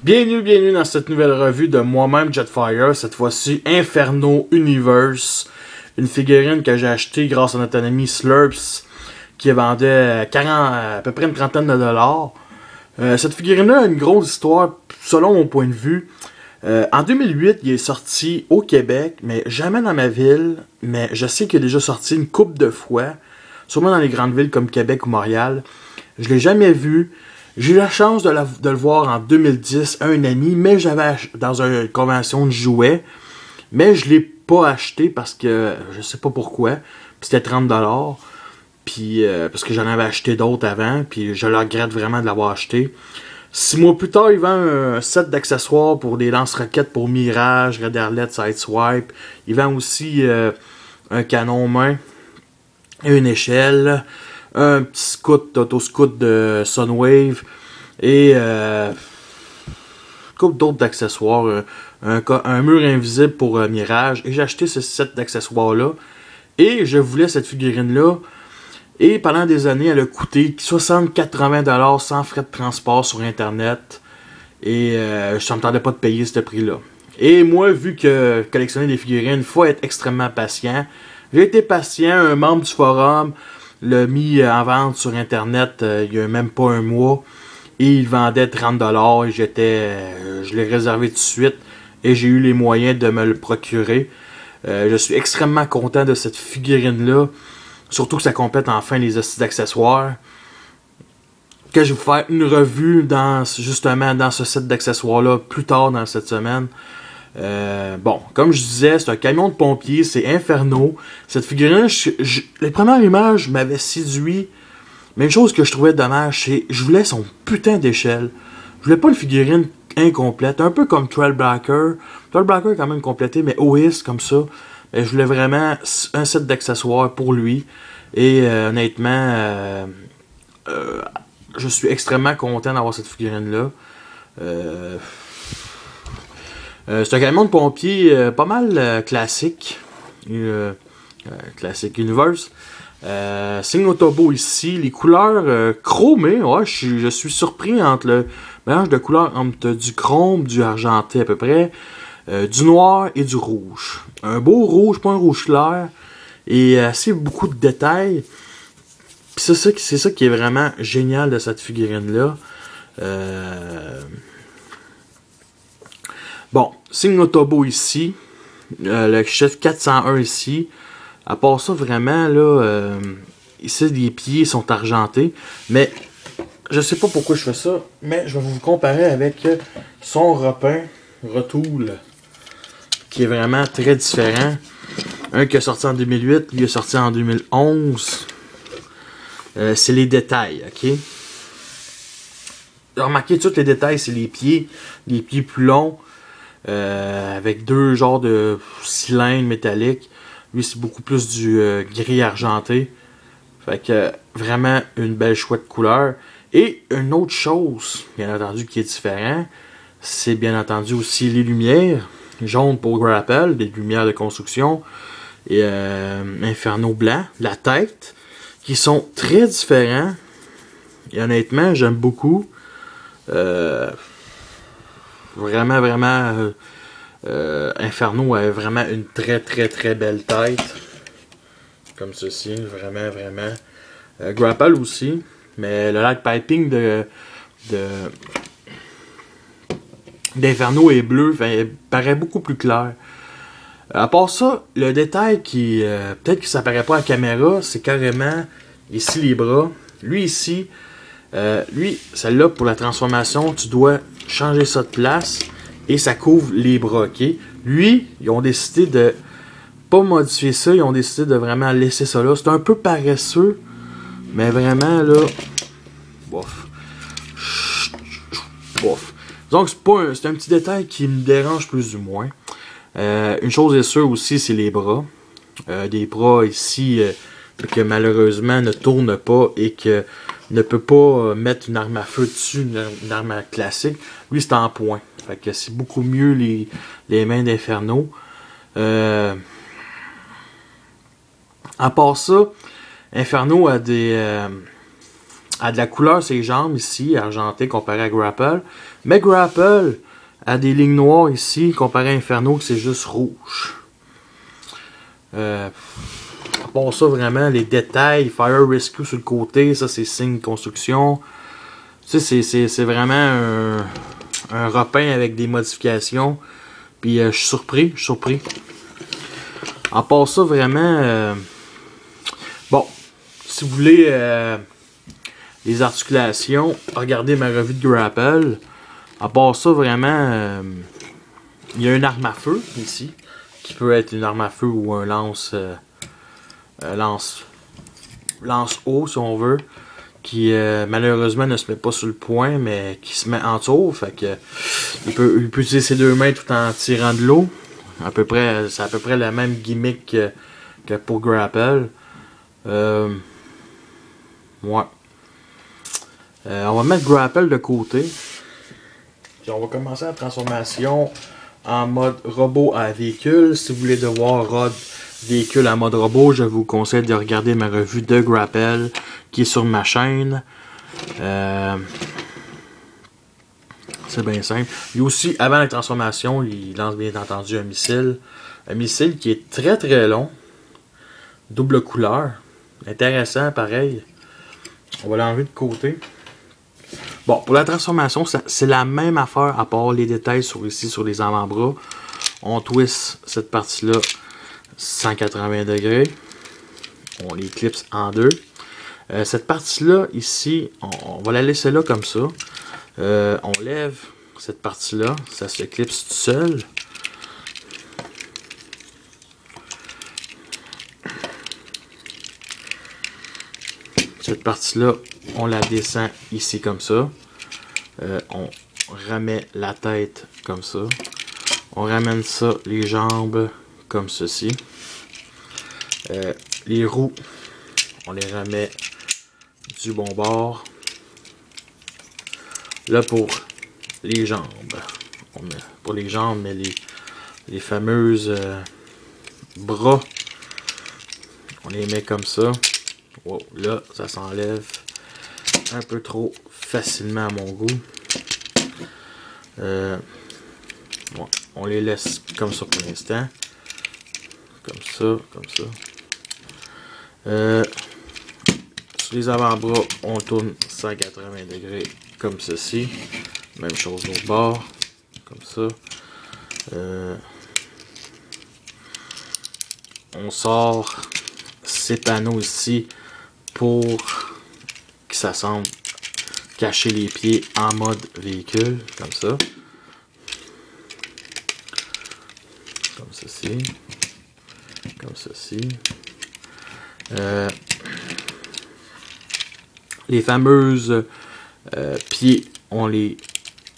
Bienvenue dans cette nouvelle revue de moi-même Jetfire, cette fois-ci Inferno Universe, une figurine que j'ai achetée grâce à notre ami Slurps, qui vendait à peu près une trentaine de dollars. Cette figurine-là a une grosse histoire, selon mon point de vue. En 2008, il est sorti au Québec, mais jamais dans ma ville, mais je sais qu'il est déjà sorti une couple de fois, sûrement dans les grandes villes comme Québec ou Montréal. Je l'ai jamais vu. J'ai eu la chance de le voir en 2010 à un ami, mais j'avais dans une convention de jouets. Mais je l'ai pas acheté parce que je sais pas pourquoi. C'était 30$. Puis parce que j'en avais acheté d'autres avant. Puis je le regrette vraiment de l'avoir acheté. 6 mois plus tard, il vend un set d'accessoires pour des lance-roquettes pour Mirage, Red Alert, Sideswipe. Il vend aussi un canon main et une échelle. Un petit scout, auto-scout de Sunwave et couple d'autres d'accessoires, un mur invisible pour Mirage, et j'ai acheté ce set d'accessoires là et je voulais cette figurine là, et pendant des années elle a coûté 60-80$ sans frais de transport sur internet, et je ne me tentais pas de payer ce prix là. Et moi, vu que collectionner des figurines, il faut être extrêmement patient, j'ai été patient. Un membre du forum l'a mis en vente sur internet il y a même pas un mois. Et il vendait 30$. Et je l'ai réservé tout de suite. Et j'ai eu les moyens de me le procurer. Je suis extrêmement content de cette figurine-là. Surtout que ça complète enfin les accessoires. Que je vais vous faire une revue justement dans ce set d'accessoires-là plus tard dans cette semaine. Bon, comme je disais, c'est un camion de pompier, c'est Inferno. Cette figurine, les premières images m'avaient séduit. Mais une chose que je trouvais dommage, c'est que je voulais son putain d'échelle. Je voulais pas une figurine incomplète, un peu comme Trailbreaker. Trailbreaker est quand même complété, mais OIS comme ça. Mais je voulais vraiment un set d'accessoires pour lui. Et honnêtement, je suis extrêmement content d'avoir cette figurine-là. C'est un camion de pompier pas mal classique. Classique Universe. Signe Autobo ici. Les couleurs chromées. Ouais, je suis surpris entre le mélange de couleurs entre du chrome, du argenté à peu près, du noir et du rouge. Un beau rouge, pas un rouge clair. Et assez beaucoup de détails. Puis c'est ça qui est vraiment génial de cette figurine-là. Bon, signe Autobo ici. Le chef 401 ici. À part ça, vraiment, là, ici, les pieds sont argentés. Mais, je sais pas pourquoi je fais ça, mais je vais vous comparer avec son repeint Retool, qui est vraiment très différent. Un qui est sorti en 2008, lui est sorti en 2011. C'est les détails, ok? Remarquez, tous les détails, c'est les pieds plus longs, avec deux genres de cylindres métalliques. Lui, c'est beaucoup plus du gris argenté. Fait que vraiment une belle chouette couleur. Et une autre chose, bien entendu, qui est différent, c'est bien entendu aussi les lumières. Jaune pour Grapple, des lumières de construction. Et Inferno blanc, la tête, qui sont très différents. Et honnêtement, j'aime beaucoup. Vraiment, Inferno a vraiment une très belle tête. Comme ceci, vraiment. Grapple aussi. Mais le light piping d'Inferno est bleu, il paraît beaucoup plus clair. À part ça, le détail qui peut-être que ça paraît pas à la caméra, c'est carrément ici les bras. Lui ici, celle-là pour la transformation, tu dois changer ça de place et ça couvre les bras, ok? Lui, ils ont décidé de pas modifier ça, ils ont décidé de vraiment laisser ça là. C'est un peu paresseux, mais vraiment là, bof. Donc c'est un petit détail qui me dérange plus ou moins. Une chose est sûre aussi, c'est les bras. Des bras ici que malheureusement ne tournent pas et que ne peut pas mettre une arme à feu dessus, une arme à classique. Lui, c'est en point. Fait que c'est beaucoup mieux les mains d'Inferno. À part ça, Inferno a des a de la couleur ses jambes ici, argenté comparé à Grapple. Mais Grapple a des lignes noires ici, comparé à Inferno, que c'est juste rouge. À part ça, vraiment, les détails, Fire Rescue sur le côté, ça c'est signe construction. Tu sais, c'est vraiment un repeint avec des modifications. Puis je suis surpris. À part ça, vraiment, bon, si vous voulez les articulations, regardez ma revue de Grapple. À part ça, vraiment, il y a une arme à feu ici, qui peut être une arme à feu ou un lance haut si on veut, qui malheureusement ne se met pas sur le point, mais qui se met en dessous. Fait que il peut utiliser ses deux mains tout en tirant de l'eau. C'est à peu près la même gimmick que pour Grapple. Ouais. On va mettre Grapple de côté. Puis on va commencer la transformation en mode robot à véhicule. Si vous voulez devoir rod véhicule à mode robot, je vous conseille de regarder ma revue de Grapple qui est sur ma chaîne. C'est bien simple. Et aussi, avant la transformation, il lance bien entendu un missile. Un missile qui est très très long. Double couleur. Intéressant, pareil. On va l'enlever de côté. Bon, pour la transformation, c'est la même affaire à part les détails ici sur les avant-bras. On twist cette partie-là 180 degrés. On les clipse en deux. Cette partie-là, ici, on va la laisser là comme ça. On lève cette partie-là. Ça se clipse tout seul. Cette partie-là, on la descend ici comme ça. On remet la tête comme ça. On ramène ça, les jambes comme ceci. Les roues, on les remet du bon bord. Là pour les jambes. Pour les jambes, mais les fameuses bras, on les met comme ça. Wow, là, ça s'enlève un peu trop facilement à mon goût. Bon, on les laisse comme ça pour l'instant. Comme ça, comme ça. Sur les avant-bras, on tourne 180 degrés comme ceci. Même chose de l'autre bord. Comme ça. On sort ces panneaux ici pour que ça semble cacher les pieds en mode véhicule, comme ça. Comme ceci. Comme ceci. Les fameuses pieds, on les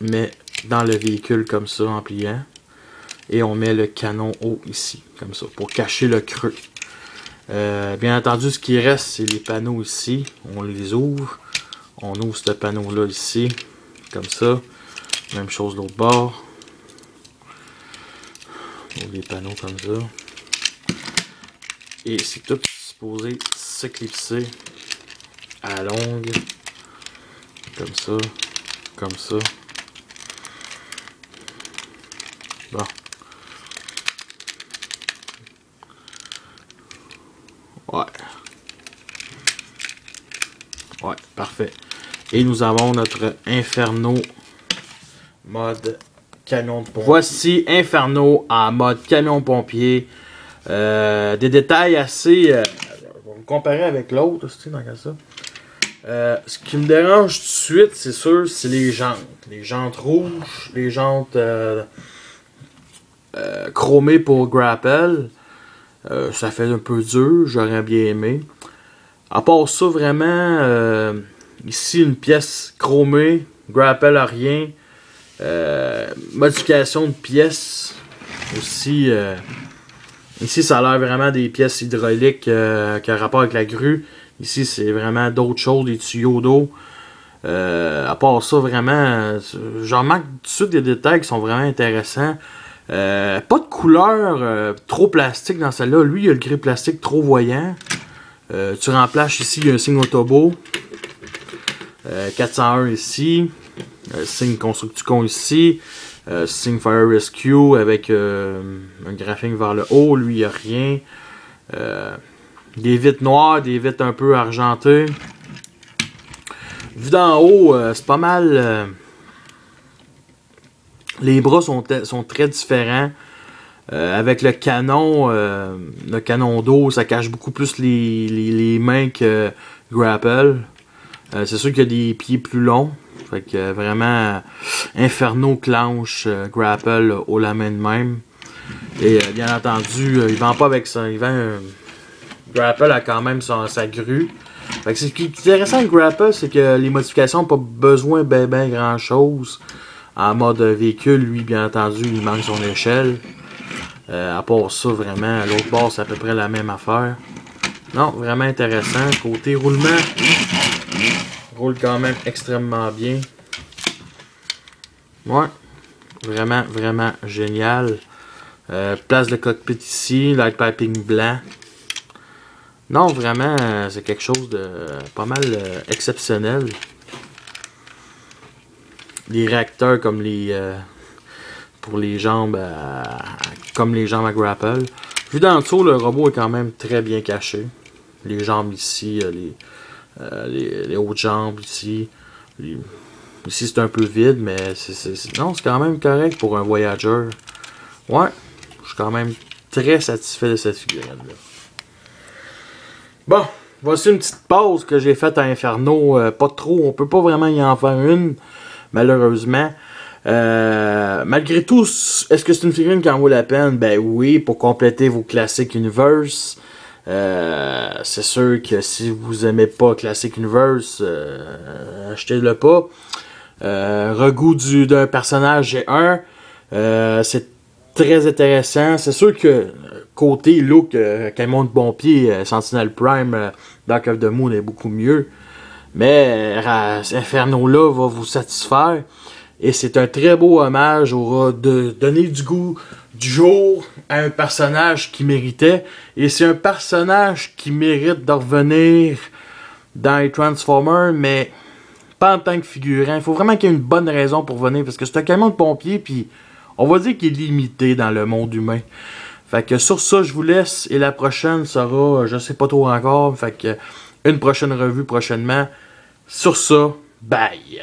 met dans le véhicule comme ça en pliant. Et on met le canon haut ici, comme ça, pour cacher le creux. Bien entendu, ce qui reste, c'est les panneaux ici. On les ouvre. On ouvre ce panneau-là ici, comme ça. Même chose de l'autre bord. On ouvre les panneaux comme ça. Et c'est tout supposé se clipser à la longue. Comme ça. Comme ça. Bon. Ouais. Ouais, parfait. Et nous avons notre Inferno mode camion de pompier. Voici Inferno en mode camion pompier. Des détails assez... on va le comparer avec l'autre, dans ça. Ce qui me dérange tout de suite, c'est sûr, c'est les jantes. Les jantes rouges, les jantes chromées pour Grapple. Ça fait un peu dur, j'aurais bien aimé. À part ça, vraiment, ici une pièce chromée, Grapple à rien. Modification de pièces aussi. Ici, ça a l'air vraiment des pièces hydrauliques qui ont rapport avec la grue. Ici, c'est vraiment d'autres choses, des tuyaux d'eau. À part ça, vraiment, j'en manque tout de suite des détails qui sont vraiment intéressants. Pas de couleur trop plastique dans celle-là. Lui, il a le gris plastique trop voyant. Tu remplaces ici, il y a un signe Autobo. 401 ici. Signe Constructicon ici. Signe Fire Rescue avec un graphique vers le haut. Lui, il n'y a rien. Des vitres noires, des vitres un peu argentées. Vu d'en haut, c'est pas mal. Les bras sont très différents. Avec le canon d'eau, ça cache beaucoup plus les mains que Grapple. C'est sûr qu'il y a des pieds plus longs. Fait que vraiment, Inferno clenche Grapple haut la main de même. Et bien entendu, il vend pas avec ça. Il vend Grapple a quand même sa grue. Fait que ce qui est intéressant avec Grapple, c'est que les modifications n'ont pas besoin ben grand chose. En mode véhicule, lui, bien entendu, il manque son échelle. À part ça, vraiment, à l'autre bord, c'est à peu près la même affaire. Non, vraiment intéressant. Côté roulement, roule quand même extrêmement bien. Ouais, vraiment génial. Place de cockpit ici, light piping blanc. Non, vraiment, c'est quelque chose de pas mal exceptionnel. Les réacteurs comme les pour les jambes comme les jambes à Grapple. Vu d'en dessous, le robot est quand même très bien caché. Les jambes ici, les hautes jambes ici. Ici c'est un peu vide, mais non, c'est quand même correct pour un Voyager. Ouais, je suis quand même très satisfait de cette figurine-là. Bon, voici une petite pause que j'ai faite à Inferno. Pas trop, on peut pas vraiment y en faire une, malheureusement. Malgré tout, est-ce que c'est une figurine qui en vaut la peine? Ben oui, pour compléter vos Classic Universe. C'est sûr que si vous aimez pas Classic Universe, achetez-le pas. Regout d'un personnage G1, c'est très intéressant. C'est sûr que côté look, Camion de Pompier, Sentinel Prime, Dark of the Moon est beaucoup mieux. Mais Inferno-là va vous satisfaire. Et c'est un très beau hommage de donner du goût du jour à un personnage qui méritait. Et c'est un personnage qui mérite de revenir dans les Transformers, mais pas en tant que figurant. Il faut vraiment qu'il y ait une bonne raison pour venir, parce que c'est un camion de pompier, puis on va dire qu'il est limité dans le monde humain. Fait que sur ça, je vous laisse, et la prochaine sera, je sais pas trop encore, fait que une prochaine revue prochainement. Sur ça, bye!